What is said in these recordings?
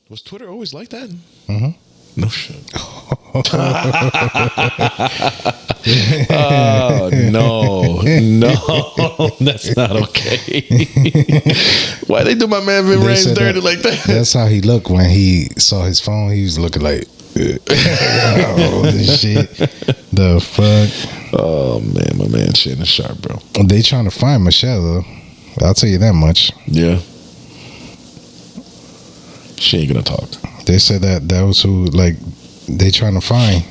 Was Twitter always like that? Mm-hmm. No shit. Oh, no, that's not okay. Why they do my man Vin Rames dirty like that? That's how he looked when he saw his phone. He was looking like, oh, this shit. The fuck? Oh, man, my man Shannon Sharpe, bro. They trying to find Michelle, though. I'll tell you that much. Yeah. She ain't gonna talk. They said that was who, like, they trying to find.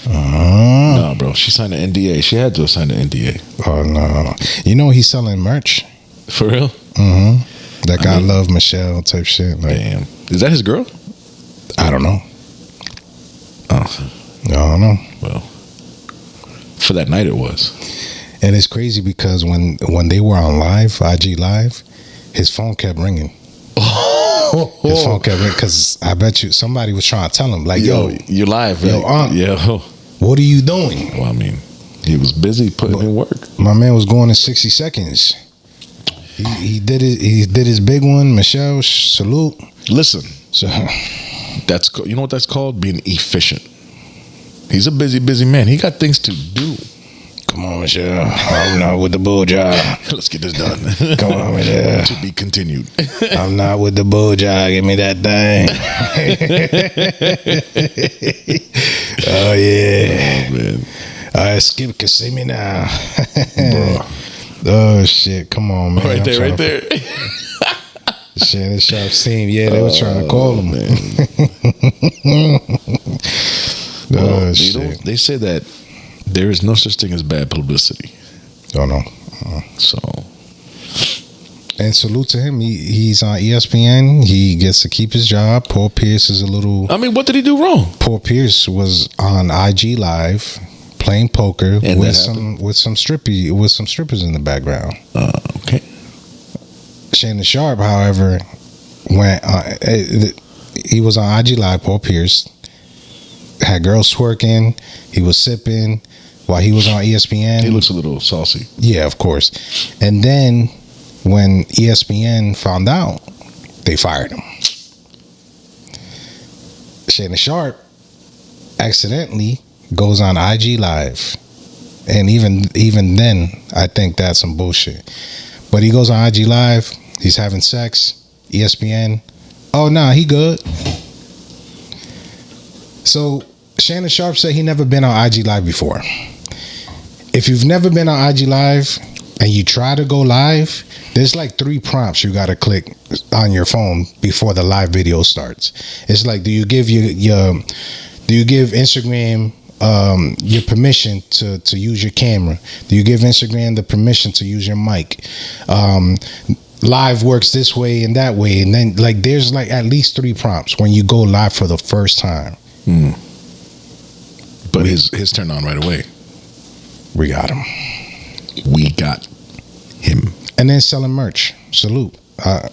No, bro. She signed an NDA. She had to have signed an NDA. Oh, no. You know he's selling merch. For real? Mm-hmm. That guy love Michelle type shit. Like, damn. Is that his girl? I don't know. Oh. I don't know. Well, for that night it was. And it's crazy because when they were on live, IG Live, his phone kept ringing. His phone kept ringing because I bet you somebody was trying to tell him, like, yo, you live, right? Yo, what are you doing? Well, I mean, he was busy putting in work. My man was going in 60 seconds. He did it. He did his big one. Michelle, salute. Listen, so that's, you know what that's called? Being efficient. He's a busy man. He got things to do. Come on, Michelle. I'm not with the bull job. Let's get this done. Come on, Michelle. To be continued. I'm not with the bull job. Give me that thing. Oh, yeah. Oh, man. All right, Skip can see me now. Bro. Oh, shit. Come on, man. Right there. Shannon Sharpe's team. Yeah, they were trying to call him. Man. Well, shit. They say that there is no such thing as bad publicity. Oh, no. So. And salute to him. He's on ESPN. He gets to keep his job. Paul Pierce is a little... I mean, what did he do wrong? Paul Pierce was on IG Live playing poker and with some strippers in the background. Okay. Shannon Sharpe, however, went he was on IG Live. Paul Pierce had girls twerking. He was sipping while he was on ESPN. He looks a little saucy. Yeah, of course. And then when ESPN found out, they fired him. Shannon Sharpe accidentally goes on IG Live, and even then, I think that's some bullshit. But he goes on IG Live. He's having sex. ESPN. Oh, nah, he good. So Shannon Sharpe said he never been on IG Live before. If you've never been on IG Live and you try to go live, there's like 3 prompts you got to click on your phone before the live video starts. It's like, do you give Instagram your permission to use your camera? Do you give Instagram the permission to use your mic? Live works this way and that way, and then like there's like at least 3 prompts when you go live for the first time. But his turned on right away. We got him. We got him. And then selling merch. Salute. I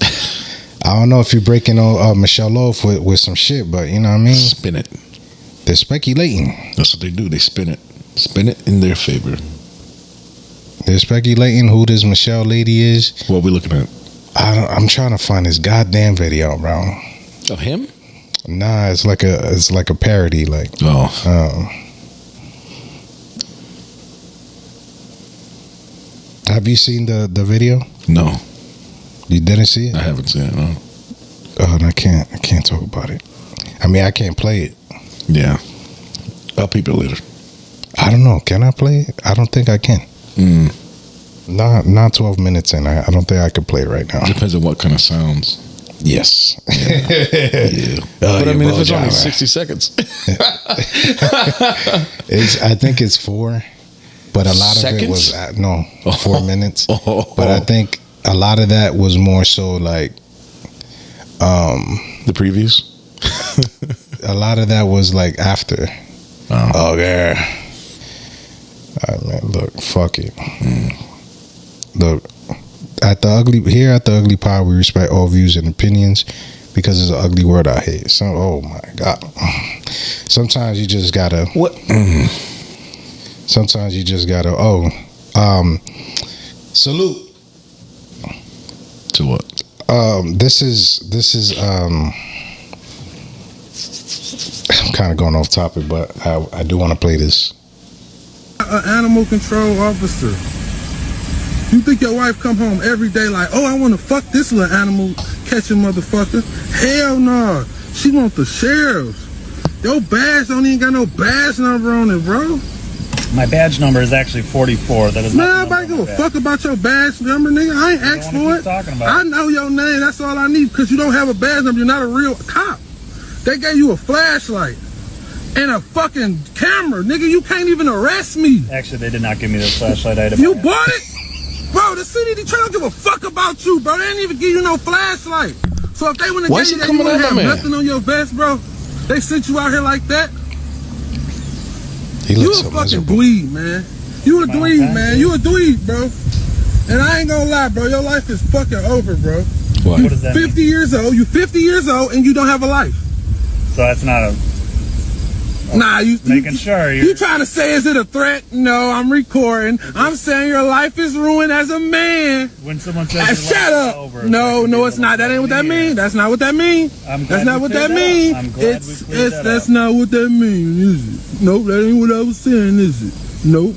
don't know if you're breaking Michelle off with some shit, but you know what I mean? Spin it. They're speculating. That's what they do. They spin it. Spin it in their favor. They're speculating who this Michelle lady is. What are we looking at? I'm trying to find this goddamn video, bro. Of him? Nah, it's like a parody. Like, have you seen the video? No. You didn't see it? I haven't seen it, no. Oh, and I can't talk about it. I mean, I can't play it. Yeah. I'll peep it later. I don't know. Can I play it? I don't think I can. Not 12 minutes in. I don't think I can play it right now. Depends on what kind of sounds. Yes. Yeah. But I mean, if it's only 60 seconds. I think it's 4. But a lot of it was 4 minutes. But I think a lot of that was more so like the previews. A lot of that was like after. Oh yeah. All right, man. Look, fuck it. Look, at the Ugly Pod, we respect all views and opinions because it's an ugly word out here. So, oh my god. Sometimes you just gotta. What? Sometimes you just gotta. Salute. To what? This is I'm kind of going off topic, but I do want to play this. An animal control officer. You think your wife come home every day like, oh, I want to fuck this little animal catching motherfucker? Hell no. She want the sheriff's. Your badge don't even got no badge number on it, bro. My badge number is actually 44. That is. Man, nobody give a fuck about your badge number, nigga. I ain't asked for it. I know your name. That's all I need. Because you don't have a badge number. You're not a real cop. They gave you a flashlight and a fucking camera, nigga. You can't even arrest me. Actually, they did not give me the flashlight item. You bought it? Bro, the city Detroit don't give a fuck about you, bro. They didn't even give you no flashlight. So if they wouldn't have gave you that, you wouldn't have nothing on your vest, bro. They sent you out here like that. You a fucking dweeb, man. You a dweeb, man. You a dweeb, bro. And I ain't gonna lie, bro. Your life is fucking over, bro. What does that 50 mean? years old. You 50 years old and you don't have a life. So that's not a... Nah, you sure. You trying to say, is it a threat? No, I'm recording. I'm saying your life is ruined as a man. When someone says shut up. Over, no, it's not. That ain't what that mean. That's not what that mean. That's not what that mean. That's not what that mean, is it? Nope, that ain't what I was saying, is it? Nope.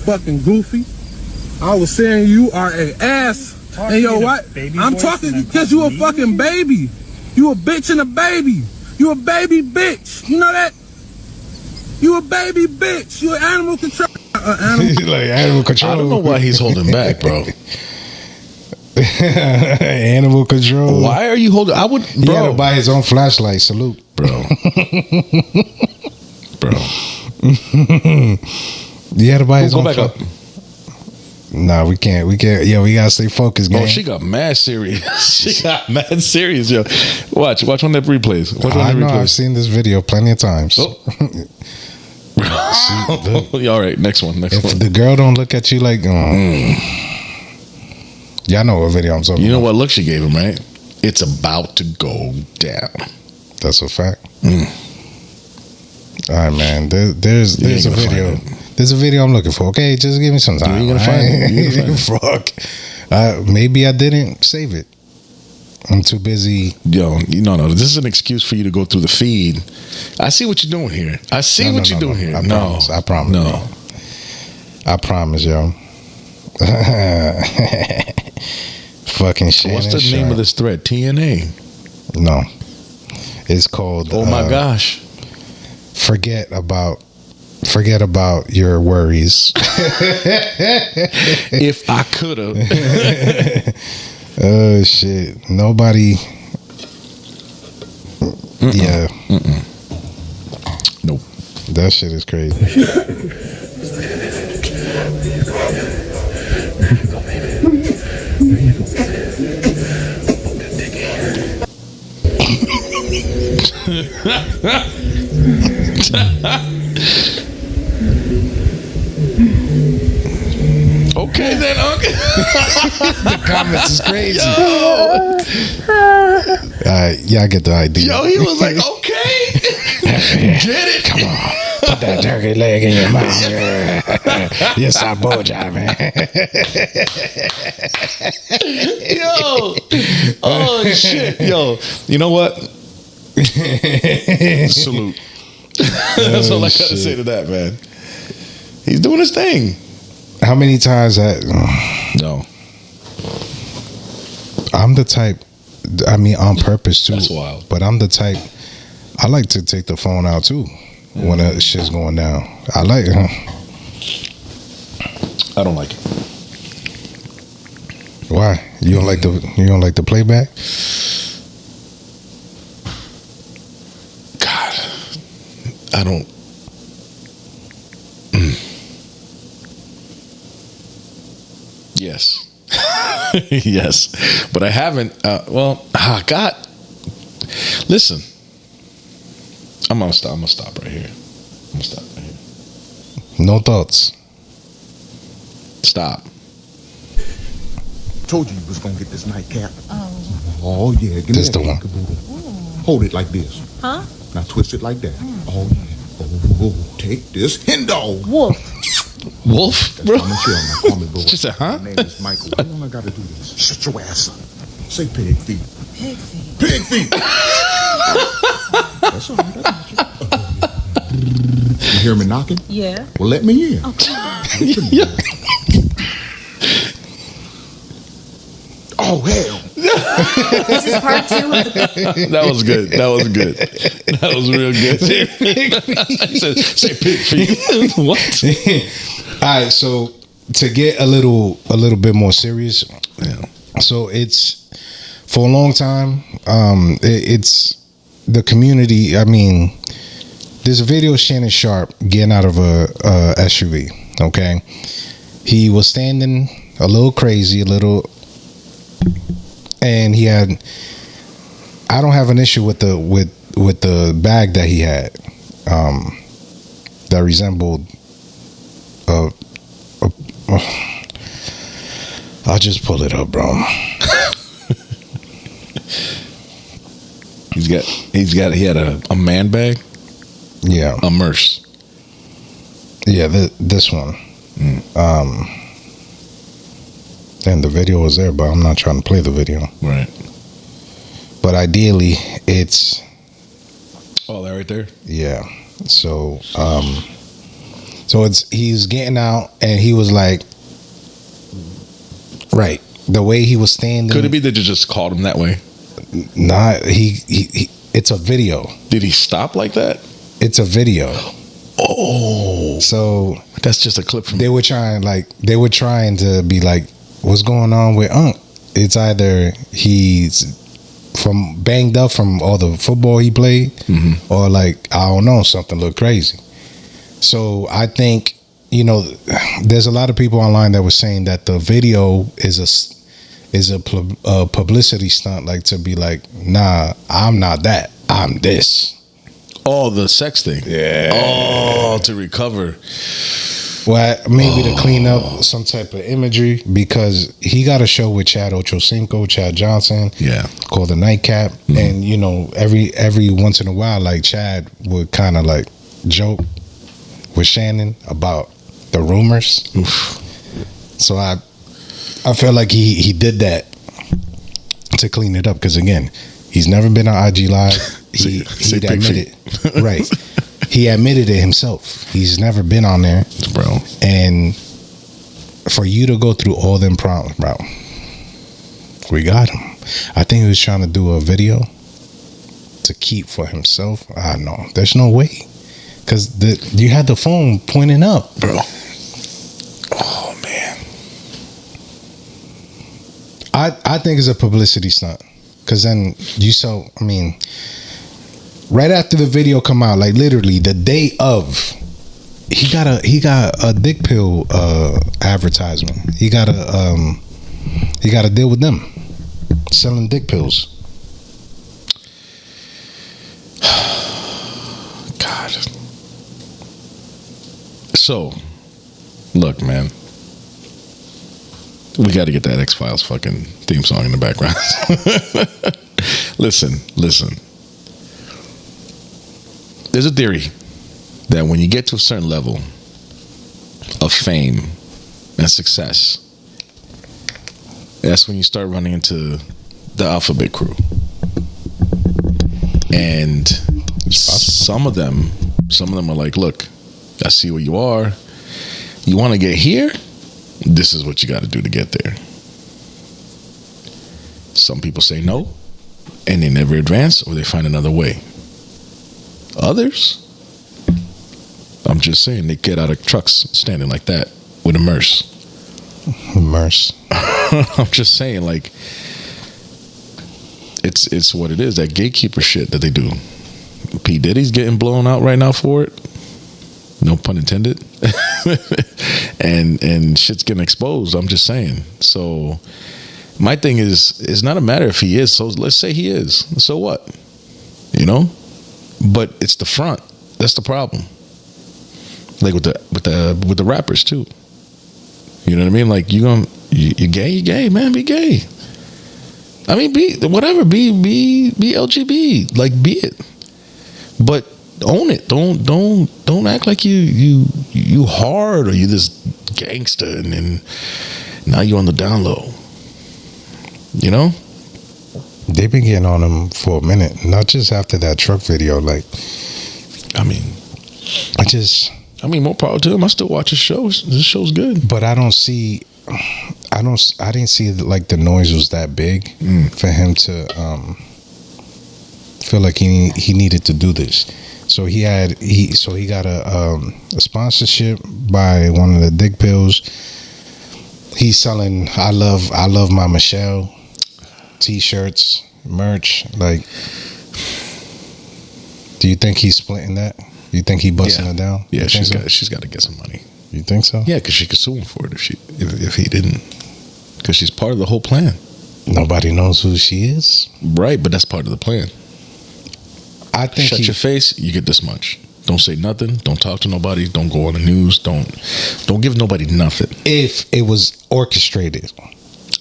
Fucking goofy. I was saying you are a ass. And your wife. I'm talking because you a fucking baby. You a bitch and a baby. You a baby bitch. You know that? You a baby bitch. You an animal control. Like animal control. I don't know why he's holding back, bro. Animal control. Why are you holding? I would. Bro. He gotta buy his own flashlight. Salute, bro. Bro. You had to buy his own. Go back up. Nah, we can't. Yeah, we gotta stay focused, gang. Oh, she got mad serious. She got mad serious, yo. Watch on that replays. I know. I've seen this video plenty of times. Oh. All right, next one. If the girl don't look at you like, y'all know what video I'm talking about. You know what look she gave him, right? It's about to go down. That's a fact. All right, man. There's a video. There's a video I'm looking for. Okay, just give me some time. You're gonna find it. Fuck. Maybe I didn't save it. I'm too busy. Yo, no. This is an excuse for you to go through the feed. I see what you're doing here. I promise. I promise. No. I promise, yo. Fucking Shannon What's the name of this thread? TNA? No. It's called... Oh, my gosh. Forget about your worries. If I could have. Oh shit! Nobody. Yeah. Nope. That shit is crazy. Okay then, Uncle. The comments is crazy. Yeah, I get the idea. Yo, he was like, okay. Get it? Come on. Put that turkey leg in your mouth. Yes, I boja, man. Yo. Oh, shit. Yo, you know what? Salute. That's all I gotta say to that, man. He's doing his thing. How many times No. I'm the type, I mean, on purpose too. That's wild. But I'm the type, I like to take the phone out too when that shit's going down. I like it. I don't like it. Why? You don't like the playback? God, I don't. Yes. Yes. But I haven't. God. Listen. I'm gonna stop right here. No thoughts. Stop. Told you was gonna get this nightcap. Oh yeah, give me This that the one. Hold it like this. Huh? Now twist it like that. Oh yeah. Oh, take this hen dog. Wolf. Wolf, bro. Call me Bro. She said, huh? My name is Michael. How long I gotta do this? Shut your ass up. Say pig feet. Pig feet. Pig feet. That's all right. I got you. You hear me knocking? Yeah. Well, let me in. Oh, come on. Oh, hell. This is part 2 of the That was good. That was good. That was real good. Say pig feet. What? All right, so to get a little bit more serious, so it's for a long time. It's the community. I mean, there's a video of Shannon Sharpe getting out of a SUV. Okay, he was standing a little crazy, and he had. I don't have an issue with the bag that he had, that resembled. I'll just pull it up, bro. He had a man bag. Yeah, A Merce. yeah. This one. And the video was there, but I'm not trying to play the video. Right. But ideally, it's Oh, that right there. yeah. So he's getting out, and he was like, right, the way he was standing. Could it be that you just called him that way? Nah, he it's a video. Did he stop like that? It's a video. Oh, So that's just a clip from. they were trying to be like, what's going on with Unc? It's either he's from banged up from all the football he played, or like, I don't know, something looked crazy. So I think, there's a lot of people online that were saying that the video is a publicity stunt, like to be like, nah, I'm not that, I'm this. Oh, the sex thing. Yeah. Oh, to recover. Well, maybe to clean up some type of imagery, because he got a show with Chad Johnson, Yeah. called The Nightcap, and every once in a while, like Chad would kind of like joke with Shannon about the rumors. Oof. So I feel like he did that to clean it up, because again, he's never been on IG Live. He admitted, right? He admitted it himself. He's never been on there, Bro. and for you to go through all them problems, bro, we got him. I think he was trying to do a video to keep for himself. I know there's no way, because you had the phone pointing up, Bro. Oh, man. I think it's a publicity stunt, because then right after the video come out, like literally the day of, he got a dick pill advertisement. He got a deal with them selling dick pills. God. So, look, man. We got to get that X-Files fucking theme song in the background. Listen. There's a theory that when you get to a certain level of fame and success, that's when you start running into the alphabet crew. And some of them are like, look, I see where you are. You want to get here? This is what you got to do to get there. Some people say no, and they never advance, or they find another way. Others, I'm just saying, they get out of trucks standing like that with a Merce. I'm just saying, like, it's what it is, that gatekeeper shit that they do. P. Diddy's getting blown out right now for it. No pun intended. and shit's getting exposed. I'm just saying. So my thing is, it's not a matter if he is. So let's say he is. So what? But it's the front. That's the problem. Like with the rappers too. You know what I mean? Like you gay, man. Be gay. I mean, be whatever. Be LGB. Like, be it. But own it. Don't act like you hard, or you this gangster, and then now you're on the down low. They've been getting on him for a minute, not just after that truck video. Like, I mean, more power to him. I still watch his shows. This show's good. But I didn't see like the noise was that big for him to feel like he needed to do this. So he got a sponsorship by one of the dick pills. He's selling I love my Michelle t-shirts, merch. Like, do you think he's splitting that? You think he busting it down? Yeah, she's got to get some money. You think so? Yeah, because she could sue him for it if he didn't. Because she's part of the whole plan. Nobody knows who she is. Right, but that's part of the plan. I think Shut your face, you get this much. Don't say nothing. Don't talk to nobody. Don't go on the news. Don't give nobody nothing. If it was orchestrated.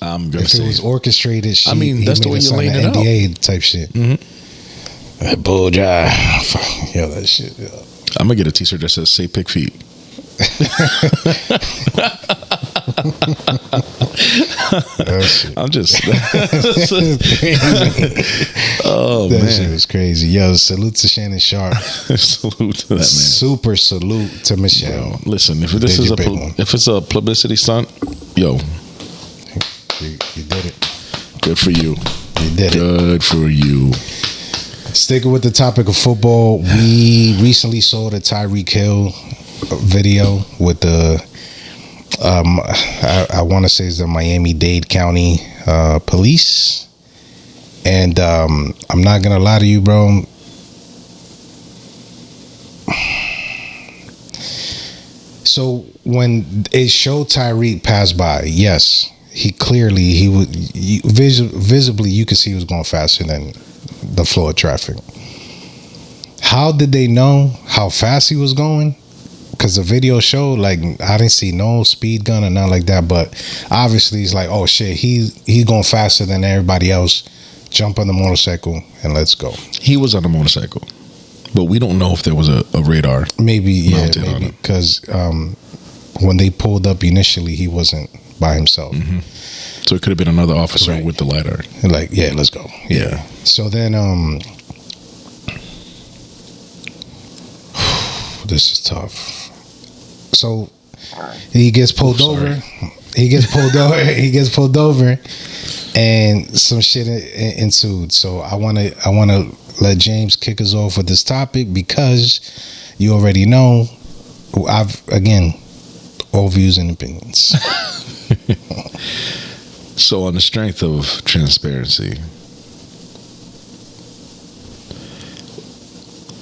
I'm gonna say it was orchestrated. That's the way you laid it out. NDA type shit. That bull jive. Yo, that shit. Yo. I'm gonna get a t-shirt that says "Say Pig Feet." I'm just. Oh that man, shit was crazy. Yo, salute to Shannon Sharpe. Salute to that man. Super salute to Michelle. Bro, listen, if this is if it's a publicity stunt, yo, you did it. Good for you. You did it. Good for you. Sticking with the topic of football, we recently saw the Tyreek Hill video with the I want to say it's the Miami Dade County police, and I'm not gonna lie to you, bro. So when it showed Tyreek pass by, yes, visibly you could see he was going faster than the flow of traffic. How did they know how fast he was going? Because the video showed, like, I didn't see no speed gun or nothing like that, but obviously it's like, oh shit, he's going faster than everybody else. Jump on the motorcycle and let's go. He was on a motorcycle, but we don't know if there was a radar. Maybe because when they pulled up initially, he wasn't by himself. Mm-hmm. So it could have been another officer with the lidar. Like, yeah, let's go. Yeah. So then, this is tough. So he gets pulled over. He gets pulled over, and some shit ensued. So I wanna let James kick us off with this topic because you already know all views and opinions. So on the strength of transparency,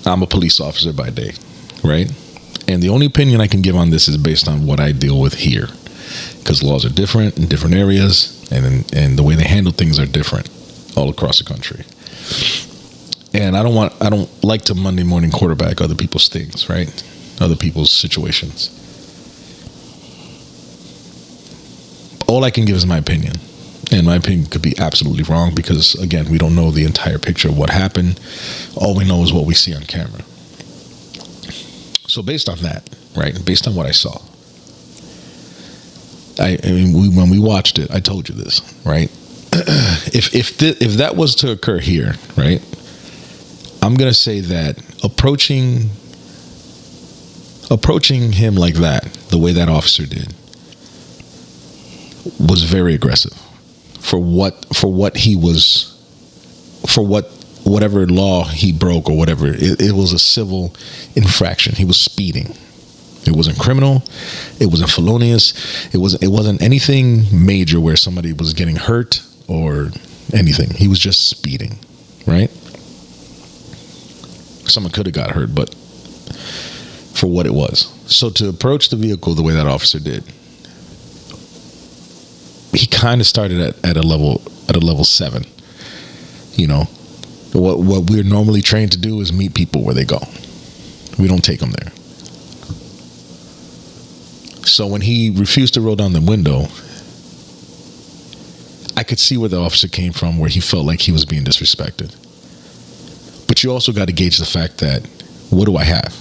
I'm a police officer by day, right? And the only opinion I can give on this is based on what I deal with here, because laws are different in different areas, and the way they handle things are different all across the country. And I don't like to Monday morning quarterback other people's things, right? Other people's situations. All I can give is my opinion. And my opinion could be absolutely wrong because, again, we don't know the entire picture of what happened. All we know is what we see on camera. So based on that, right, based on what I saw, when we watched it, I told you this, right? If that was to occur here, right, I'm going to say that approaching him like that, the way that officer did, was very aggressive for whatever law he broke or whatever. It was a civil infraction. He was speeding. It wasn't criminal. It wasn't felonious. It wasn't anything major where somebody was getting hurt or anything. He was just speeding, right? Someone could have got hurt, but for what it was. So to approach the vehicle the way that officer did, he kind of started at a level 7. You know, what we're normally trained to do is meet people where they go. We don't take them there. So when he refused to roll down the window, I could see where the officer came from, where he felt like he was being disrespected. But you also got to gauge the fact that, what do I have?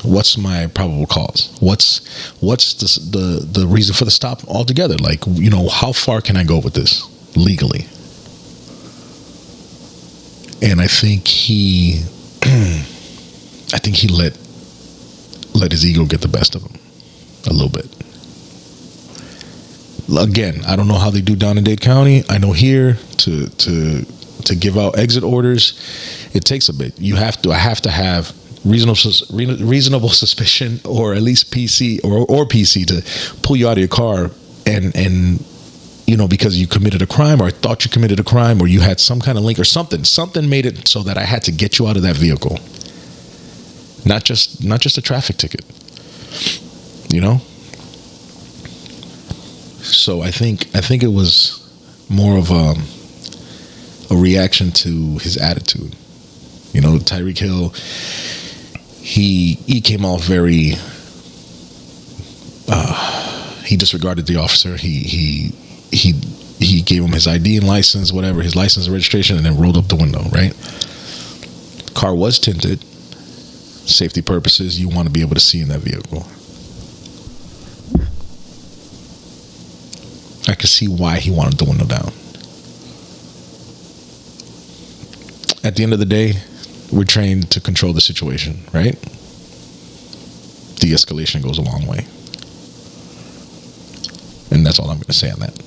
What's my probable cause? What's the reason for the stop altogether? Like, you know, how far can I go with this legally? And I think he let his ego get the best of him a little bit. Again, I don't know how they do down in Dade County. I know here to give out exit orders, it takes a bit. I have to have reasonable suspicion, or at least PC or PC, to pull you out of your car and because you committed a crime, or I thought you committed a crime, or you had some kind of link or something. Something made it so that I had to get you out of that vehicle. Not just a traffic ticket. So I think it was more of a reaction to his attitude. Tyreek Hill, he came off very he disregarded the officer. He gave him his ID and license, whatever, his license and registration, and then rolled up the window, right? Car was tinted. Safety purposes, you want to be able to see in that vehicle. I could see why he wanted the window down. At the end of the day, we're trained to control the situation, right? De-escalation goes a long way. And that's all I'm going to say on that.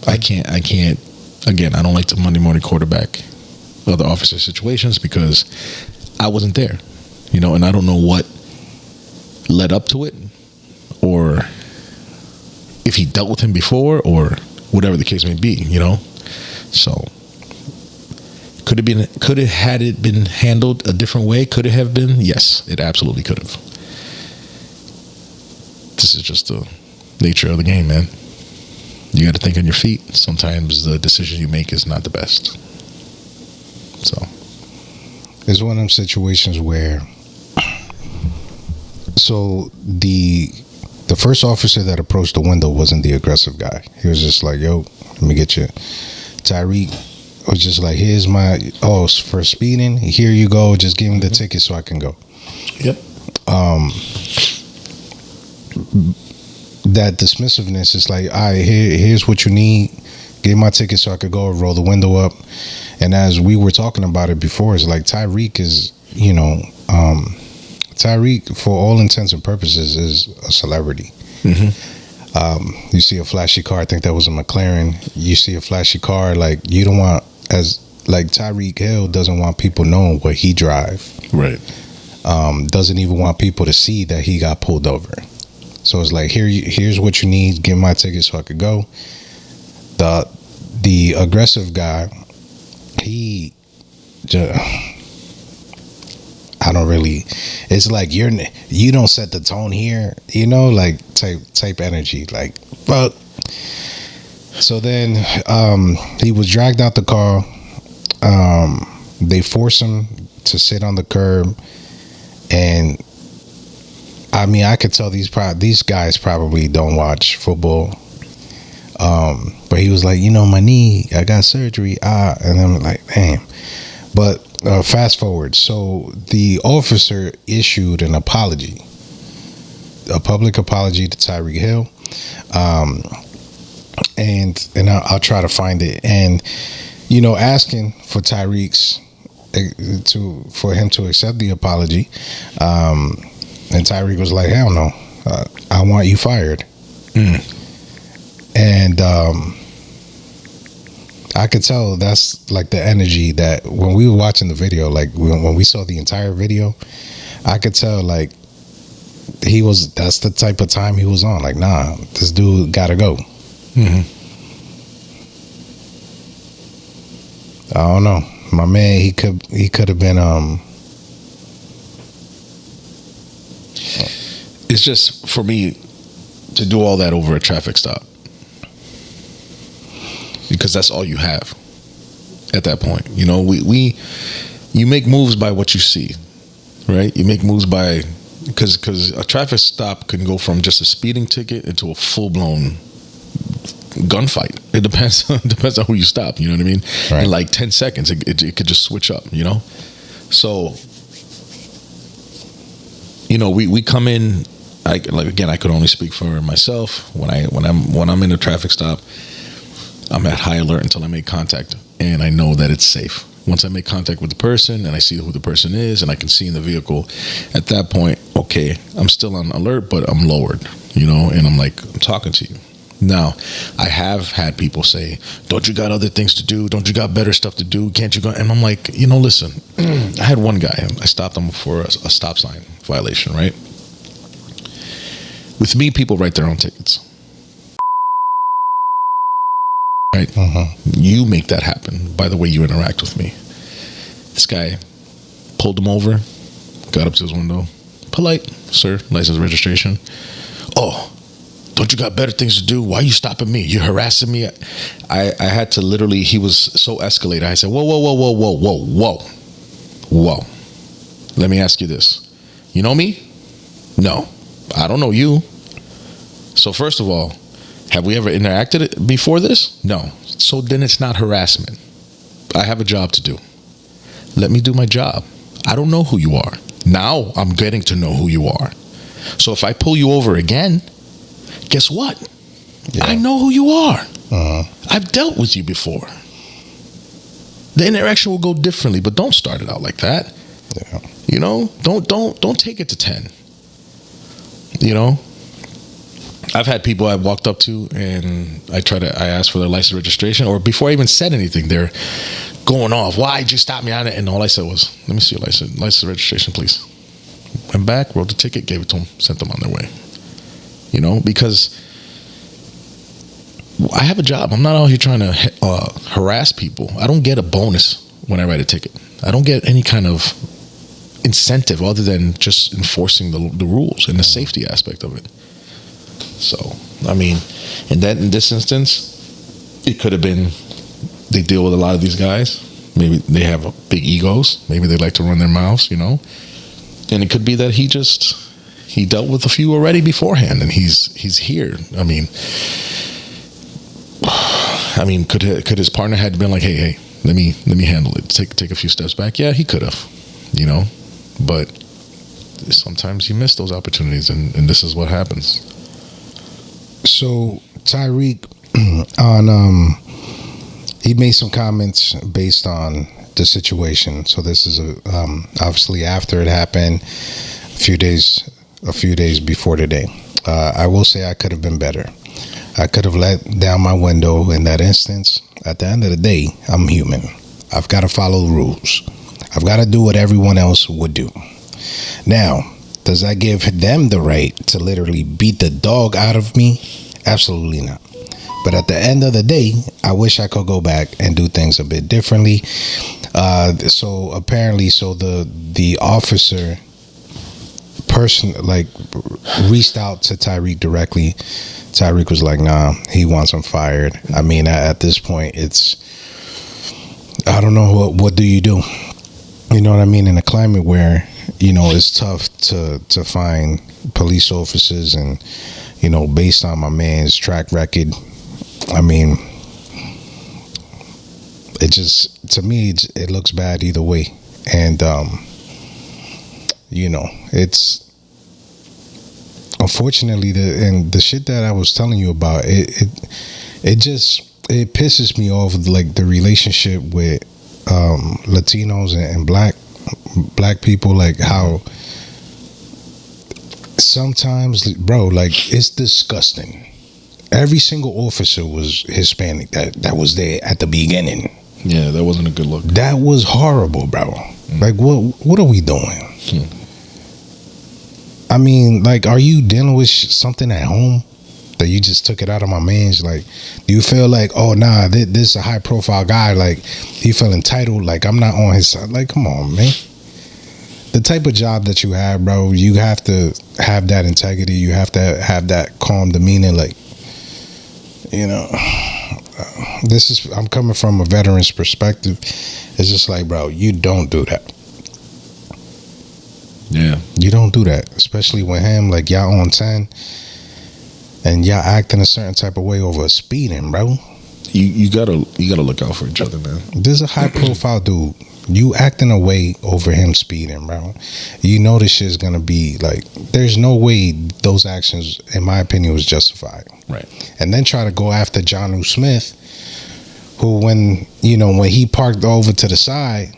I can't, again, I don't like to Monday morning quarterback other officer situations because I wasn't there, and I don't know what led up to it, or if he dealt with him before, or whatever the case may be, So, had it been handled a different way? Could it have been? Yes, it absolutely could have. This is just the nature of the game, man. You got to think on your feet. Sometimes the decision you make is not the best. So, it's one of them situations where, so the first officer that approached the window wasn't the aggressive guy. He was just like, yo, let me get you. Tyreek was just like, here's for speeding, here you go, just give him the ticket so I can go. Yep. That dismissiveness is like, all right, here's what you need, give my ticket so I could go, roll the window up. And as we were talking about it before, it's like Tyreek is, Tyreek, for all intents and purposes, is a celebrity. Mm-hmm. You see a flashy car, I think that was a McLaren. You see a flashy car, like you don't want, Tyreek Hill doesn't want people knowing what he drive. Right. Doesn't even want people to see that he got pulled over. So it's like, here's what you need, give my ticket so I could go. The aggressive guy, he just, I don't really, it's like you don't set the tone here, like type energy, like fuck. So then he was dragged out the car. They forced him to sit on the curb, and I mean, I could tell these guys probably don't watch football. But he was like, my knee, I got surgery. And I'm like, damn. But fast forward. So the officer issued an apology, a public apology to Tyreek Hill. And I'll try to find it. And, asking for for him to accept the apology. And Tyreek was like, hell no, I want you fired. And I could tell that's like the energy that when we were watching the video, like when we saw the entire video, I could tell like that's the type of time he was on. Like, nah, this dude gotta go. Mm-hmm. I don't know. My man, he could have been It's just for me to do all that over a traffic stop, because that's all you have at that point. You make moves by what you see, right? You make moves by, because a traffic stop can go from just a speeding ticket into a full-blown gunfight. It depends on who you stop, you know what I mean? Right. In like 10 seconds, it could just switch up, So, we come in. I could only speak for myself. When I'm in a traffic stop, I'm at high alert until I make contact, and I know that it's safe. Once I make contact with the person and I see who the person is and I can see in the vehicle, at that point, okay, I'm still on alert, but I'm lowered, and I'm like, I'm talking to you. Now, I have had people say, don't you got other things to do? Don't you got better stuff to do? Can't you go? And I'm like, listen, I had one guy, I stopped him for a stop sign violation, right? With me, people write their own tickets. Right? You make that happen by the way you interact with me. This guy pulled him over, got up to his window. Polite, sir, license and registration. Oh, don't you got better things to do? Why are you stopping me? You're harassing me. I had to literally, he was so escalated. I said, whoa. Let me ask you this. You know me? No, I don't know you. So first of all, have we ever interacted before this? No. So then it's not harassment. I have a job to do. Let me do my job. I don't know who you are. Now I'm getting to know who you are. So if I pull you over again, guess what? Yeah. I know who you are. I've dealt with you before. The interaction will go differently, but don't start it out like that. Yeah. Don't take it to 10. I've had people I've walked up to and I ask for their license registration, or before I even said anything, they're going off. Why'd you stop me on it? And all I said was, let me see your license registration, please. Went back, wrote the ticket, gave it to them, sent them on their way. Because I have a job. I'm not out here trying to harass people. I don't get a bonus when I write a ticket. I don't get any kind of incentive other than just enforcing the rules and the safety aspect of it. So, in this instance, it could have been they deal with a lot of these guys. Maybe they have big egos. Maybe they like to run their mouths, And it could be that he dealt with a few already beforehand, and he's here. Could his partner had been like, hey, let me handle it. Take a few steps back. Yeah, he could have, But sometimes you miss those opportunities, and this is what happens. So Tyreek, he made some comments based on the situation. So this is obviously after it happened, a few days before today. I will say I could have been better. I could have let down my window in that instance. At the end of the day, I'm human. I've got to follow the rules. I've got to do what everyone else would do. Now, does that give them the right to literally beat the dog out of me? Absolutely not. But at the end of the day, I wish I could go back and do things a bit differently. So apparently, the officer reached out to Tyreek directly. Tyreek was like, nah, he wants him fired. At this point, I don't know, what do you do? You know what I mean? In a climate where, it's tough to find police officers, and, based on my man's track record, to me, it looks bad either way. And, it's unfortunately the shit that I was telling you about, it pisses me off, like the relationship with Latinos and black people, like how sometimes, bro, like it's disgusting. Every single officer was Hispanic that was there at the beginning. Yeah, that wasn't a good look. That was horrible, bro. Like, what are we doing? Like, are you dealing with something at home that you just took it out of my man's? Like, do you feel like, oh, nah, this is a high profile guy, like, he feel entitled, like, I'm not on his side? Like, come on, man. The type of job that you have, bro, you have to have that integrity. You have to have that calm demeanor. Like, I'm coming from a veteran's perspective. It's just like, bro, you don't do that. Yeah. You don't do that, especially with him. Like, y'all on 10 and y'all acting a certain type of way over speeding, bro. You gotta look out for each other, man. This is a high profile dude. You acting a way over him speeding, bro. You know this shit's gonna be like, there's no way those actions, in my opinion, was justified. Right. And then try to go after Jonnu Smith, who, when he parked over to the side,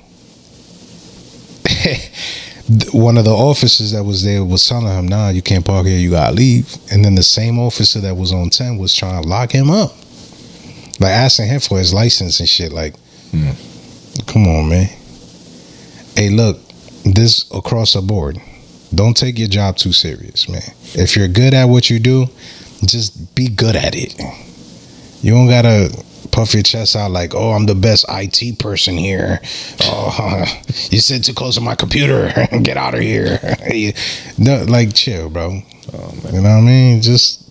one of the officers that was there was telling him, "Nah, you can't park here. You gotta leave." And then the same officer that was on 10 was trying to lock him up, like asking him for his license and shit. Like, come on, man. Hey, look, this across the board. Don't take your job too serious, man. If you're good at what you do, just be good at it. You don't gotta puff your chest out like, "Oh, I'm the best IT person here. Oh, you sit too close to my computer. Get out of here." No, like, chill, bro. You know what I mean? Just,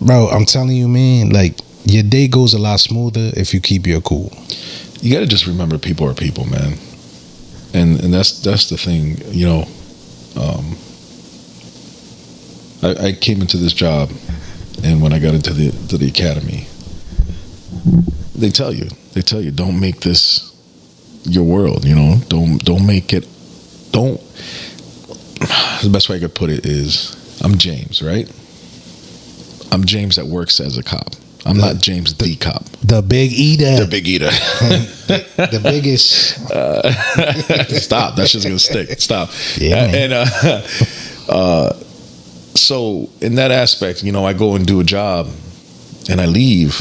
bro, I'm telling you, man, like, your day goes a lot smoother if you keep your cool. You got to just remember people are people, man. And that's the thing, you know. I came into this job, and when I got into the academy, they tell you, don't make this your world, you know. Don't make it. Don't. The best way I could put it is, I'm James, right? I'm James that works as a cop. I'm not James the cop. The big eater. The big eater. the biggest. Stop. That shit's gonna stick. Stop. Yeah. So in that aspect, you know, I go and do a job, and I leave.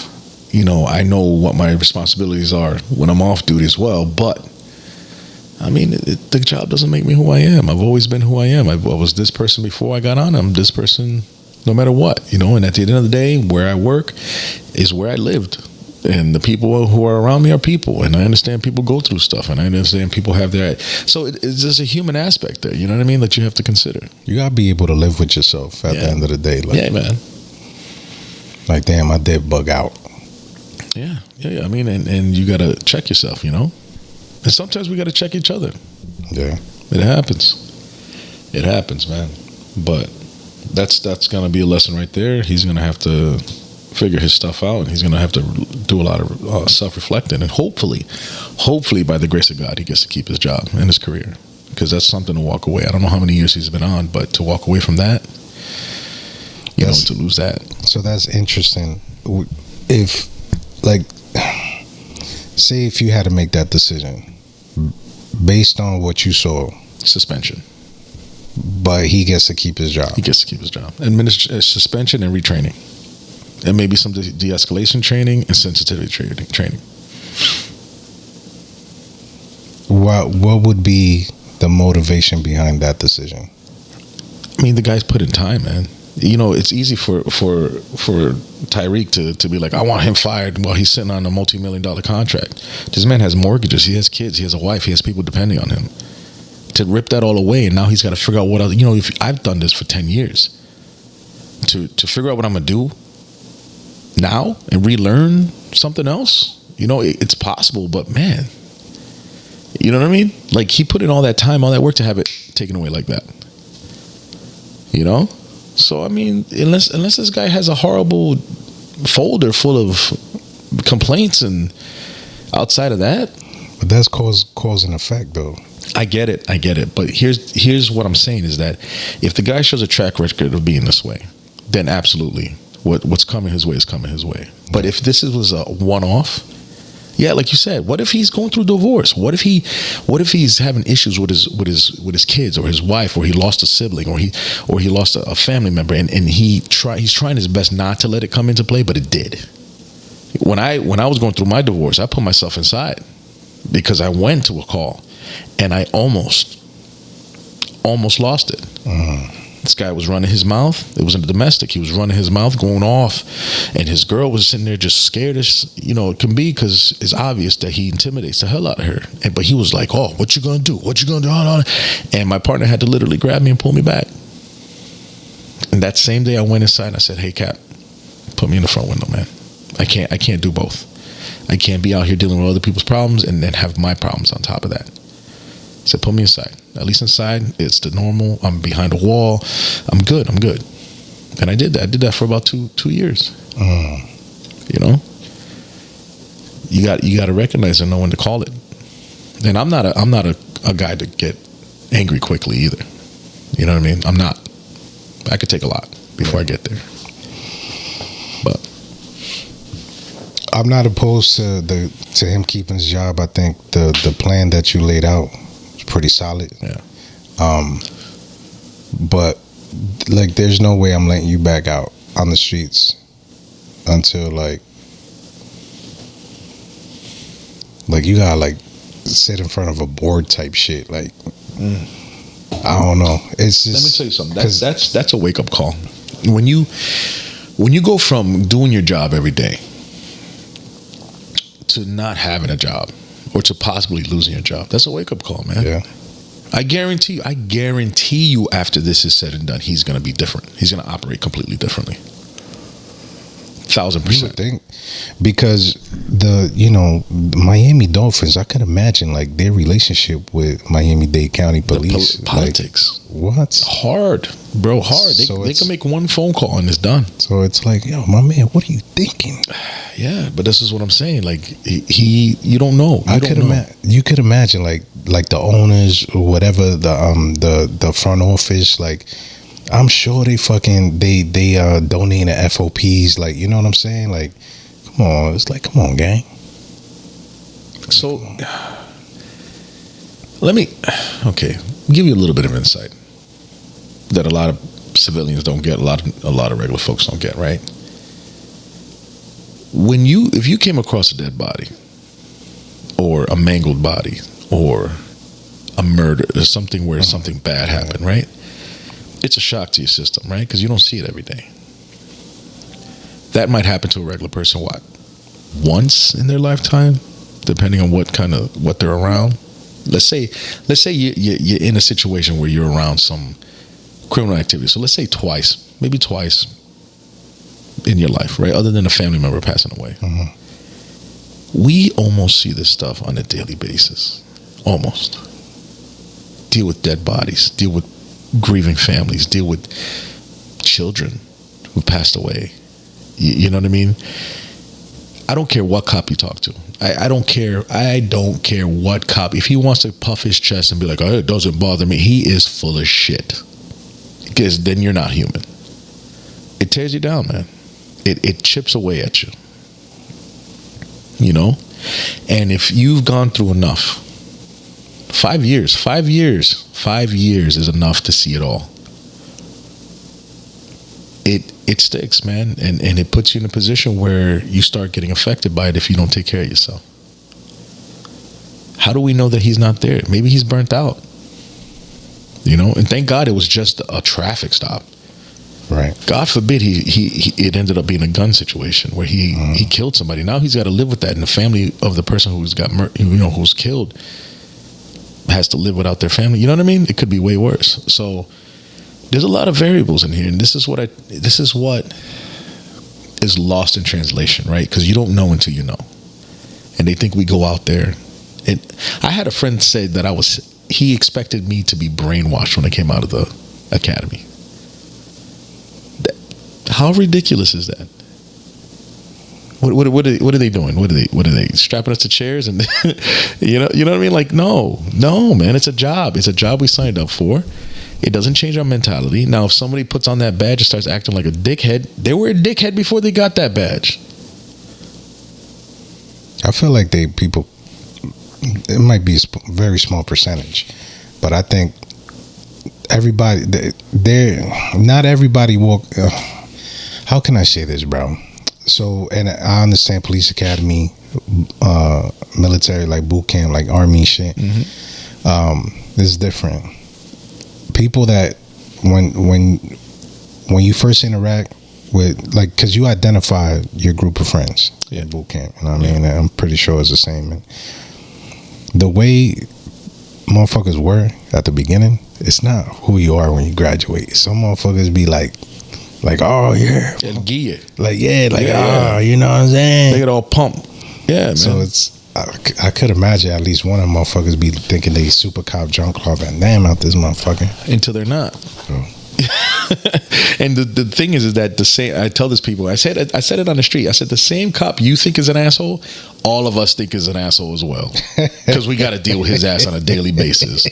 You know, I know what my responsibilities are when I'm off duty as well. But I mean, the job doesn't make me who I am. I've always been who I am. I was this person before I got on. I'm this person no matter what, you know. And at the end of the day, where I work is where I lived. And the people who are around me are people. And I understand people go through stuff. And I understand people have their... So it's just a human aspect there, you know what I mean, that you have to consider. You got to be able to live with yourself at the end of the day. Like, yeah, man. Like, damn, I did bug out. Yeah. I mean, and you got to check yourself, you know. And sometimes we got to check each other. Yeah. It happens. It happens, man. But that's going to be a lesson right there. He's going to have to figure his stuff out, and he's going to have to do a lot of self-reflecting, and hopefully by the grace of God, he gets to keep his job and his career, because that's something to walk away. I don't know how many years he's been on, but to walk away from that, you know, to lose that. So that's interesting. If, like, say if you had to make that decision based on what you saw, suspension. But he gets to keep his job. He gets to keep his job. Suspension and retraining. And maybe some de-escalation training and sensitivity training. What would be the motivation behind that decision? I mean, the guy's put in time, man. You know, it's easy for Tyreek to be like, I want him fired while he's sitting on a multi-million-dollar contract. This man has mortgages. He has kids. He has a wife. He has people depending on him. To rip that all away, and now he's got to figure out what else. You know, if I've done this for 10 years, to figure out what I'm gonna do now and relearn something else, you know, it's possible, but man, you know what I mean? Like, he put in all that time, all that work to have it taken away like that, you know? So, I mean, unless this guy has a horrible folder full of complaints, and outside of that. But that's cause and effect, though. I get it. But here's what I'm saying is that if the guy shows a track record of being this way, then absolutely, what's coming his way is coming his way. But if this was a one-off, yeah, like you said, what if he's going through divorce? What if he's having issues with his kids, or his wife, or he lost a sibling, or he lost a family member, and he's trying his best not to let it come into play, but it did. When I was going through my divorce, I put myself inside because I went to a call and I almost lost it. This guy was running his mouth. It was in the domestic. He was running his mouth, going off, and his girl was sitting there just scared as, you know, it can be, because it's obvious that he intimidates the hell out of her. But he was like, "Oh, what you gonna do? What you gonna do?" And my partner had to literally grab me and pull me back. And that same day, I went inside and I said, "Hey, Cap, put me in the front window, man. I can't do both. I can't be out here dealing with other people's problems and then have my problems on top of that." I said, put me inside. At least inside, it's the normal. I'm behind a wall. I'm good. And I did that. I did that for about two years. You know, you got to recognize and know when to call it. And I'm not a guy to get angry quickly either. You know what I mean? I'm not. I could take a lot before I get there. But I'm not opposed to him keeping his job. I think the plan that you laid out is pretty solid. Yeah. But like, there's no way I'm letting you back out on the streets until like you gotta like sit in front of a board type shit. Like, I don't know. It's just, let me tell you something. That's a wake up call. When you go from doing your job every day to not having a job or to possibly losing your job, that's a wake up call, man. Yeah. I guarantee you after this is said and done, he's going to be different. He's going to operate completely differently. 1,000%. You would think, because Miami Dolphins, I could imagine like their relationship with Miami Dade County police. Politics. Like, what? Hard, bro, hard. They can make one phone call and it's done. So it's like, yo, my man, what are you thinking? Yeah, but this is what I'm saying. Like, you don't know. You could imagine like the owners or whatever, the front office, like, I'm sure they donate FOPs, like, you know what I'm saying? Like, come on, it's like, come on, gang. So let me give you a little bit of insight that a lot of civilians don't get, a lot of regular folks don't get, right? If you came across a dead body or a mangled body or a murder or something where something bad happened, right? It's a shock to your system, right? Because you don't see it every day. That might happen to a regular person, once in their lifetime, depending on what they're around. Let's say you're in a situation where you're around some criminal activity. So let's say maybe twice in your life, right? Other than a family member passing away. Mm-hmm. We almost see this stuff on a daily basis. Almost. Deal with dead bodies, deal with grieving families, deal with children who passed away. You know what I mean? I don't care what cop you talk to. I don't care what cop. If he wants to puff his chest and be like, oh, it doesn't bother me, he is full of shit. Because then you're not human. It tears you down, man. It chips away at you. You know? And if you've gone through enough, 5 years is enough to see it all. It sticks, man, and it puts you in a position where you start getting affected by it if you don't take care of yourself. How do we know that he's not there? Maybe he's burnt out. You know, and thank God it was just a traffic stop. Right. God forbid it ended up being a gun situation where he killed somebody. Now he's got to live with that, and the family of the person who's who's killed has to live without their family. You know what I mean? It could be way worse. So there's a lot of variables in here, and this is what is lost in translation, right? Because you don't know until you know, and they think we go out there. I had a friend say that he expected me to be brainwashed when I came out of the academy. How ridiculous is that? What are they doing? What are they strapping us to chairs and you know what I mean? Like, no, man, it's a job. It's a job we signed up for. It doesn't change our mentality. Now, if somebody puts on that badge and starts acting like a dickhead, they were a dickhead before they got that badge. I feel like it might be a very small percentage, but I think everybody, not everybody walk. How can I say this, bro? So, and I understand police academy, military, like boot camp, like army shit. Mm-hmm. It's different. People that when you first interact with, like, because you identify your group of friends in boot camp, you know what I mean? I'm pretty sure it's the same. And the way motherfuckers were at the beginning, it's not who you are when you graduate. Some motherfuckers be like, oh yeah, gear, you know what I'm saying? They get all pumped. Yeah, man. So I could imagine at least one of them motherfuckers be thinking they super cop John Claude Van Damme out this motherfucker until they're not. Oh. And the thing is that the same. I tell this people. I said it on the street. I said the same cop you think is an asshole, all of us think is an asshole as well, because we got to deal with his ass on a daily basis.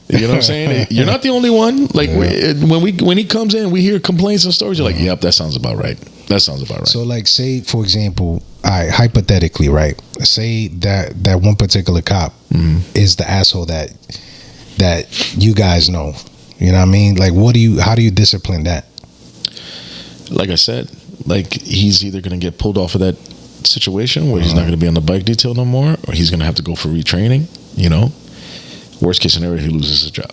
You know what I'm saying? You're not the only one. Like when he comes in, we hear complaints and stories. You're like, yep, that sounds about right. That sounds about right. So, like, say for example, hypothetically, right? Say that one particular cop is the asshole that you guys know. You know what I mean? Like, how do you discipline that? Like I said, like he's either going to get pulled off of that situation where he's not going to be on the bike detail no more, or he's going to have to go for retraining. You know, worst case scenario, he loses his job.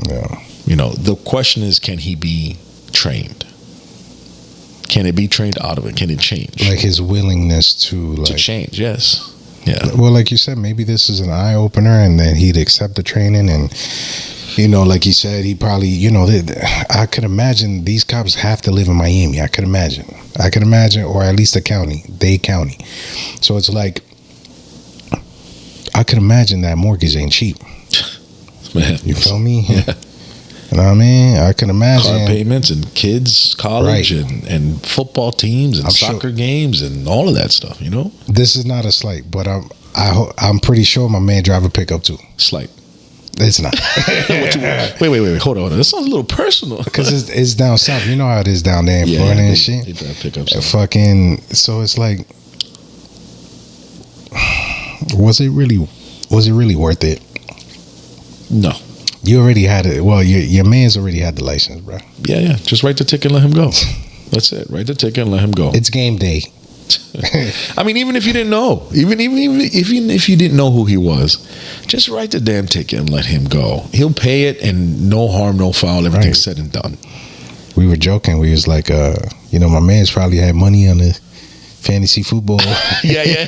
Yeah. You know, the question is, can he be trained? Can it be trained out of it? Can it change? Like his willingness to change, yes. Yeah. Well, like you said, maybe this is an eye opener, and then he'd accept the training, and you know, like he said, he probably, you know, I could imagine these cops have to live in Miami. I could imagine, or at least Dade County. So it's like, I could imagine that mortgage ain't cheap. Man, you feel me? Yeah. You know what I mean? I can imagine car payments and kids, college, right, and football teams and soccer games and all of that stuff. You know, this is not a slight, but I'm pretty sure my man drive a pickup too. Slight. It's not. Wait. Hold on. That sounds a little personal. Because it's down south. You know how it is down there in Florida and shit. They drive pickups. Fucking. So it's like, was it really worth it? No. You already had it. Well, your man's already had the license, bro. Yeah. Just write the ticket and let him go. That's it. Write the ticket and let him go. It's game day. I mean, even if you didn't know, even if you didn't know who he was, just write the damn ticket and let him go. He'll pay it, and no harm, no foul. Everything's said and done. We were joking. We was like, you know, my man's probably had money on the fantasy football. Yeah.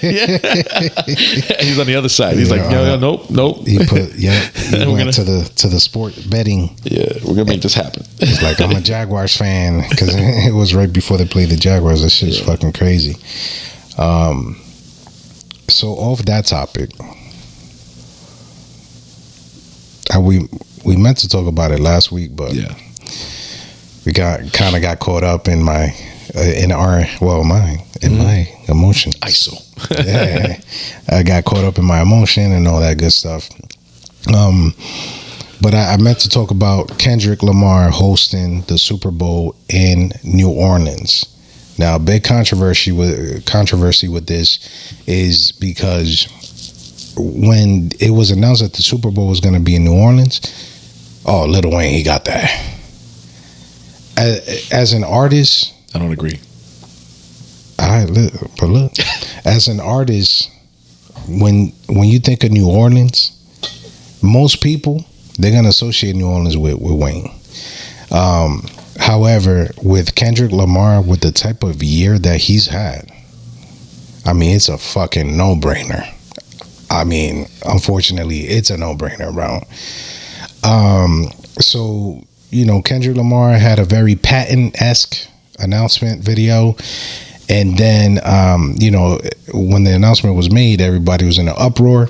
He's on the other side. He's like, nope. He went to the sport betting. Yeah, we're gonna make this happen. He's like, I'm a Jaguars fan, because it was right before they played the Jaguars. That shit's fucking crazy. So off that topic, we meant to talk about it last week, but we got caught up in my emotions. ISO. Yeah, I got caught up in my emotion and all that good stuff. But I meant to talk about Kendrick Lamar hosting the Super Bowl in New Orleans. Now, a big controversy with this is because when it was announced that the Super Bowl was going to be in New Orleans, Lil Wayne, he got that. As an artist, I don't agree. But look, as an artist, when you think of New Orleans, most people, they're gonna associate New Orleans with Wayne. However, with Kendrick Lamar, with the type of year that he's had, I mean, it's a fucking no-brainer. I mean, unfortunately, it's a no-brainer, bro. So, you know, Kendrick Lamar had a very Patton-esque announcement video. And then, you know, when the announcement was made, everybody was in an uproar.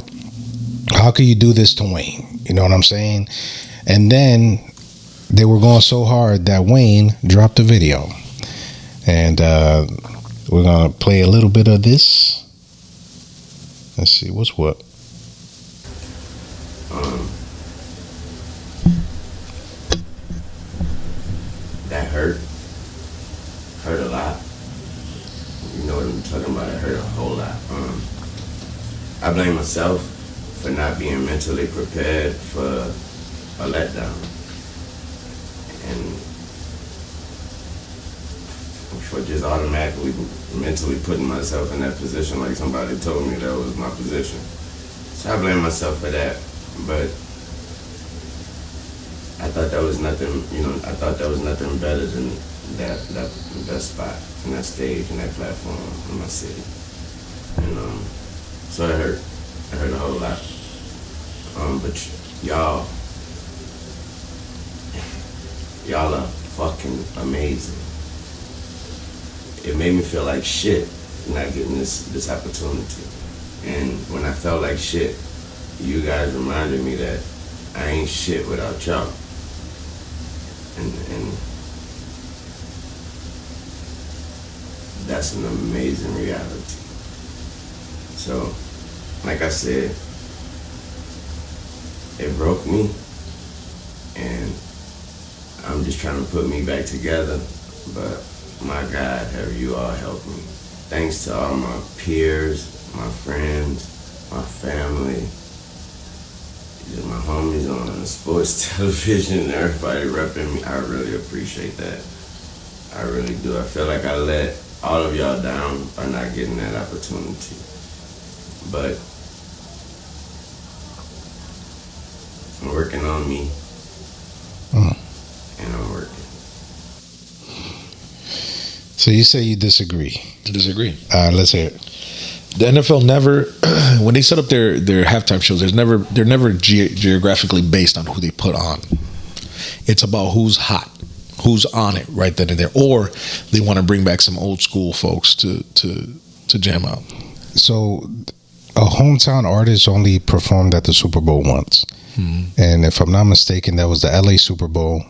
How could you do this to Wayne? You know what I'm saying? And then they were going so hard that Wayne dropped a video. And we're going to play a little bit of this. Let's see, what's what? That hurt a lot. You know what I'm talking about? It hurt a whole lot. I blame myself for not being mentally prepared for a letdown, and for just automatically mentally putting myself in that position, like somebody told me that was my position. So I blame myself for that. But I thought that was nothing, you know, I thought that was nothing better than that spot and that stage and that platform in my city. And so it hurt a whole lot. But y'all are fucking amazing. It made me feel like shit not getting this opportunity. And when I felt like shit, you guys reminded me that I ain't shit without y'all. And that's an amazing reality. So, like I said, it broke me, and I'm just trying to put me back together, but my God, have you all helped me. Thanks to all my peers, my friends, my family, just my homies on sports television, everybody repping me. I really appreciate that. I really do. I feel like I let all of y'all down by not getting that opportunity. But I'm working on me. And I'm working. So you say you disagree. Disagree. Let's hear it. The NFL never, when they set up their halftime shows, they're never geographically based on who they put on. It's about who's hot, who's on it right then and there, or they want to bring back some old school folks to jam out. So a hometown artist only performed at the Super Bowl once. And if I'm not mistaken, that was the LA Super Bowl,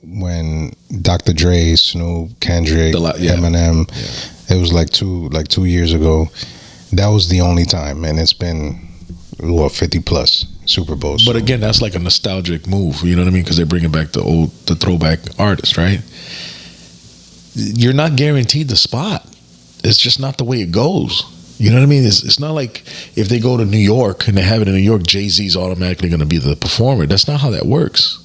when Dr. Dre, Snoop, Kendrick, Eminem, it was like 2 years ago. That was the only time, and it's been 50 plus Super Bowls. But again, that's like a nostalgic move, you know what I mean? Because they're bringing back the throwback artists, right? You're not guaranteed the spot. It's just not the way it goes. You know what I mean? It's not like if they go to New York and they have it in New York, Jay-Z's automatically going to be the performer. That's not how that works.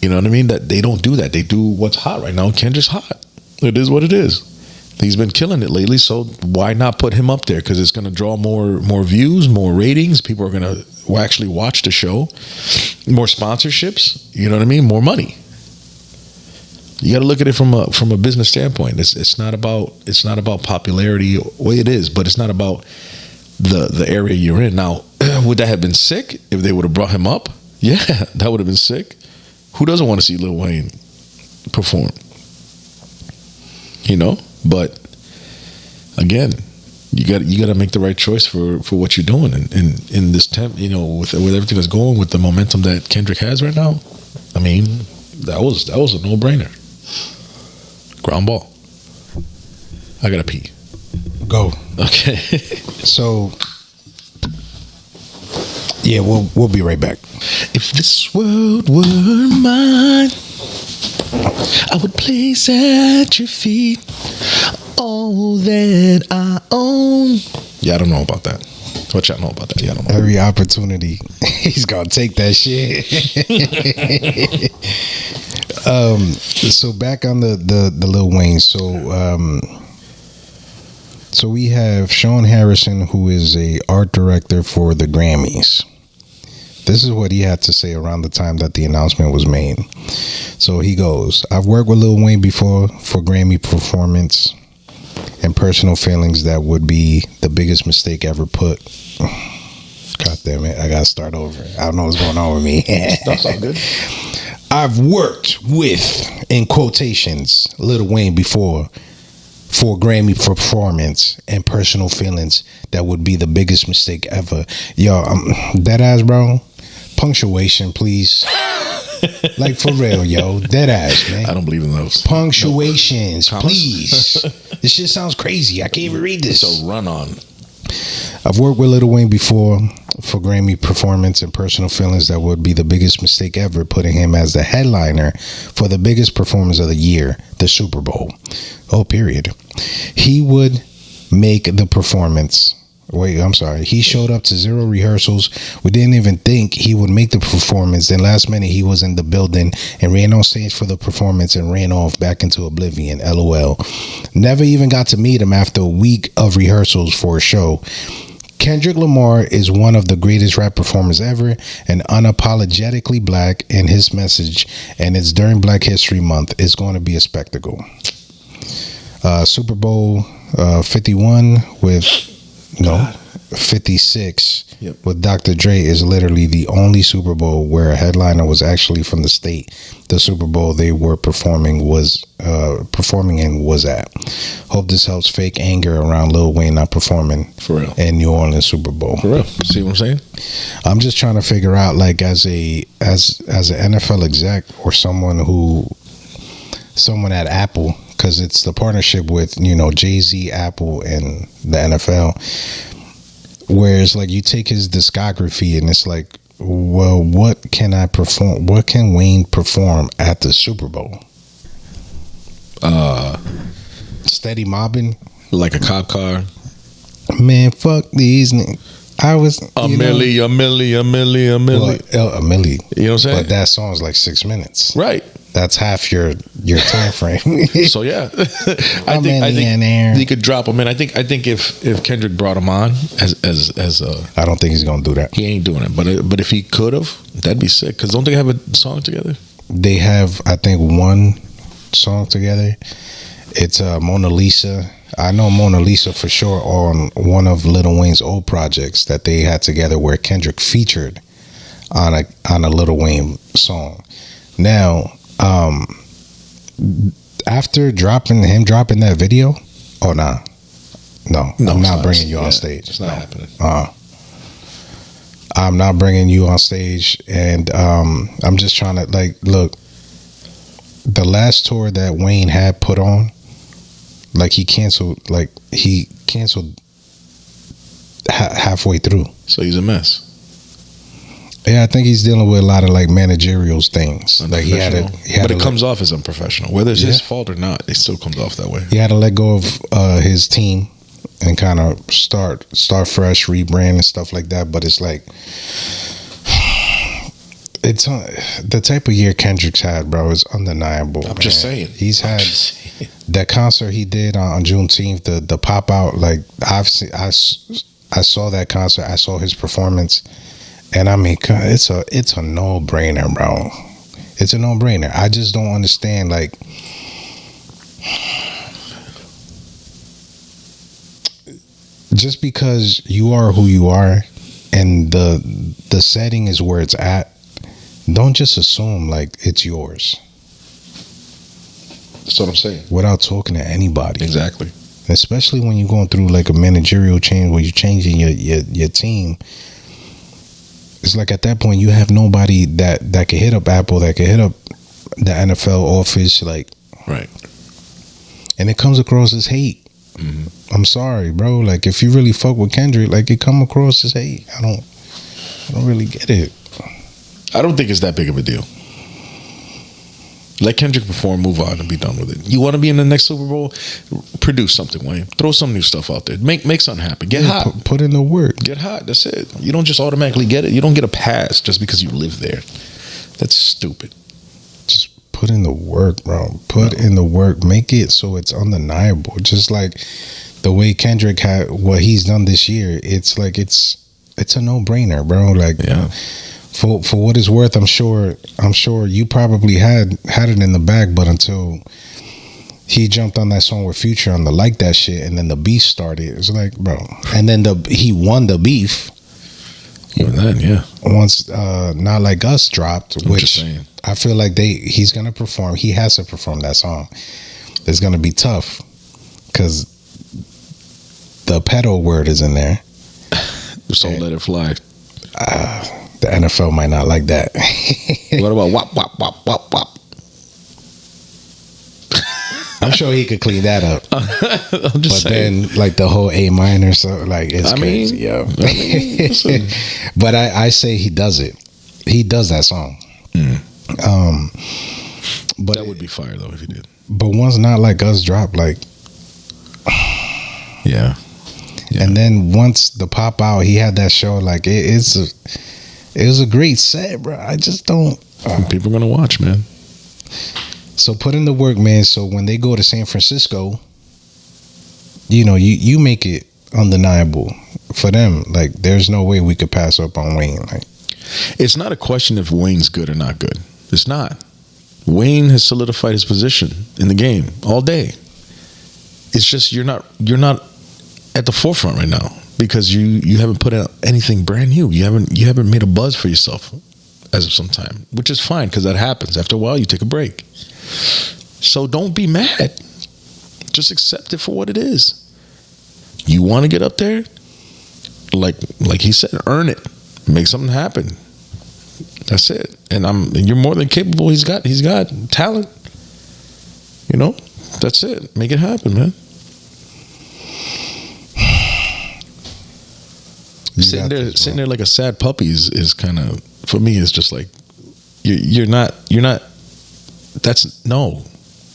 You know what I mean? That they don't do that. They do what's hot right now. Kendrick's hot. It is what it is. He's been killing it lately, so why not put him up there? Because it's going to draw more views, more ratings. People are going to actually watch the show. More sponsorships. You know what I mean? More money. You got to look at it from a business standpoint. It's not about popularity. Well, it is, but it's not about the area you're in. Now, would that have been sick if they would have brought him up? Yeah, that would have been sick. Who doesn't want to see Lil Wayne perform? You know, but again, you got to make the right choice for what you're doing in this temp. You know, with everything that's going, with the momentum that Kendrick has right now. I mean, that was a no-brainer. Ground ball. I gotta pee. Go. Okay. So yeah, we'll be right back. If this world were mine, I would place at your feet all that I own. Yeah, I don't know about that. What y'all know about that? Yeah, I don't know. Every opportunity, he's gonna take that shit. So back on the Lil Wayne. So we have Sean Harrison, who is a art director for the Grammys. This is what he had to say around the time that the announcement was made. So he goes, "I've worked with Lil Wayne before for Grammy performance and personal feelings that would be the biggest mistake ever put." God damn it, I gotta start over. I don't know what's going on with me. That's all good. "I've worked with," in quotations, Lil Wayne before for Grammy performance and personal feelings that would be the biggest mistake ever. Yo, dead ass, bro. Punctuation, please. Like, for real, yo. Dead ass, man. I don't believe in those. Punctuations, please. This shit sounds crazy. I can't even read this. So run on. "I've worked with Lil Wayne before for Grammy performance and personal feelings that would be the biggest mistake ever, putting him as the headliner for the biggest performance of the year, the Super Bowl. Oh, period. He would make the performance. Wait, I'm sorry. He showed up to 0 rehearsals. We didn't even think he would make the performance. Then last minute, he was in the building and ran on stage for the performance and ran off back into oblivion. LOL. Never even got to meet him after a week of rehearsals for a show. Kendrick Lamar is one of the greatest rap performers ever and unapologetically black in his message, and it's during Black History Month. It's going to be a spectacle." Super Bowl 51 with 56 with Dr. Dre is literally the only Super Bowl where a headliner was actually from the state the Super Bowl they were performing in was at. Hope this helps fake anger around Lil Wayne not performing For real. in New Orleans Super Bowl. For real. See what I'm saying? I'm just trying to figure out, like, as an NFL exec or someone at Apple, because it's the partnership with, Jay-Z, Apple, and the NFL, where it's like you take his discography and it's like, well, what can I perform? What can Wayne perform at the Super Bowl? Steady mobbing. Like a cop car. Man, fuck these niggas. I was A milli. Well, a milli. You know what I'm saying? But that song's like 6 minutes. Right. That's half your time frame. So yeah, I think he could drop him in. I think if Kendrick brought him on as I don't think he's gonna do that. he ain't doing it. But if he could have, that'd be sick. Cause don't they have a song together? They have, I think, one song together. It's Mona Lisa. I know Mona Lisa for sure on one of Lil Wayne's old projects that they had together, where Kendrick featured on a Lil Wayne song. Now, after dropping that video, no, I'm not bringing you on stage. It's not happening. I'm not bringing you on stage, and I'm just trying to look. The last tour that Wayne had put on, he canceled halfway through. So he's a mess. Yeah, I think he's dealing with a lot of managerial things. He had but it comes off as unprofessional. Whether it's his fault or not, it still comes off that way. He had to let go of his team and kind of start fresh, rebrand and stuff like that. But it's it's the type of year Kendrick's had, bro, is undeniable. I'm just saying. He's had that concert he did on Juneteenth, the pop out. I saw that concert. I saw his performance. And I mean, it's a no-brainer, bro. It's a no-brainer. I just don't understand, just because you are who you are and the setting is where it's at, don't just assume it's yours. That's what I'm saying. Without talking to anybody. Exactly. Especially when you're going through a managerial change where you're changing your team. It's at that point you have nobody that can hit up Apple, that can hit up the NFL office, right. And it comes across as hate. Mm-hmm. I'm sorry, bro. If you really fuck with Kendrick, it come across as hate. I don't really get it. I don't think it's that big of a deal. Let Kendrick perform, move on, and be done with it. You want to be in the next Super Bowl? Produce something, Wayne. Throw some new stuff out there. Make something happen. Get hot. Put in the work. Get hot. That's it. You don't just automatically get it. You don't get a pass just because you live there. That's stupid. Just put in the work, bro. Put in the work. Make it so it's undeniable. Just the way Kendrick had what he's done this year. It's a no-brainer, bro. Yeah. For what it's worth, I'm sure you probably had it in the bag, but until he jumped on that song with Future on the Like That Shit, and then the beef started, it's bro. And then he won the beef. Even then, yeah. Once Not Like Us dropped, which I feel he's gonna perform. He has to perform that song. It's gonna be tough because the pedo word is in there. So let it fly. The NFL might not like that. What about wop, wop, wop, wop, wop? I'm sure he could clean that up. I'm just saying. Then, the whole A minor, so it's crazy, yo. But I say he does it. He does that song. But that would be fire though if he did. But once Not Like Us dropped, yeah. And then once the pop out, he had that show. It was a great set, bro. I just don't. People are gonna watch, man. So put in the work, man. So when they go to San Francisco, you make it undeniable for them. There's no way we could pass up on Wayne. It's not a question if Wayne's good or not good. It's not. Wayne has solidified his position in the game all day. It's just you're not at the forefront right now because you haven't put out anything brand new. You haven't made a buzz for yourself as of some time, which is fine because that happens. After a while, you take a break. So don't be mad. Just accept it for what it is. You want to get up there? Like he said, earn it. Make something happen. That's it. And you're more than capable. He's got talent. That's it. Make it happen, man. Sitting there like a sad puppy is kind of, for me, it's just you're not. That's no.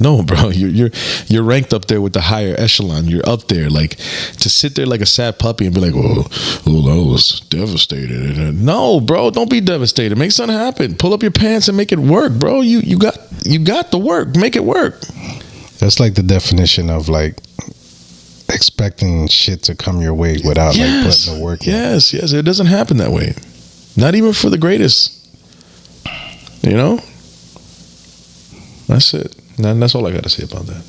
No, bro, you're ranked up there with the higher echelon. You're up there, like to sit there like a sad puppy and be like, "Oh, I was devastated." No, bro, don't be devastated. Make something happen. Pull up your pants and make it work, bro. You got the work. Make it work. That's like the definition of like expecting shit to come your way without like putting the work in. Yes, it doesn't happen that way. Not even for the greatest. You know? That's it. That's all I got to say about that.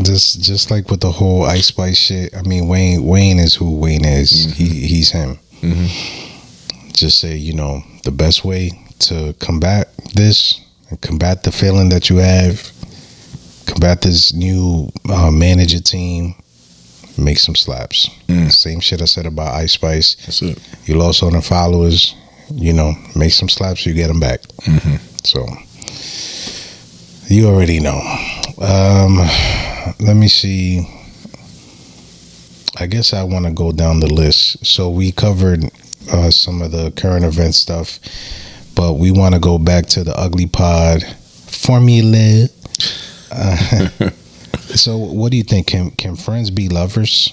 Just like with the whole Ice Spice shit. I mean, Wayne is who Wayne is. Mm-hmm. He's him. Mm-hmm. Just say, you know, the best way to combat this, and combat the feeling that you have, combat this new manager team, make some slaps. Same shit I said about Ice Spice. That's it. You lost on the followers, you know, make some slaps, you get them back. Mm-hmm. So you already know. Let me see. I guess I want to go down the list. So we covered some of the current event stuff, but we want to go back to the Ugly Pod formula. So what do you think? Can friends be lovers?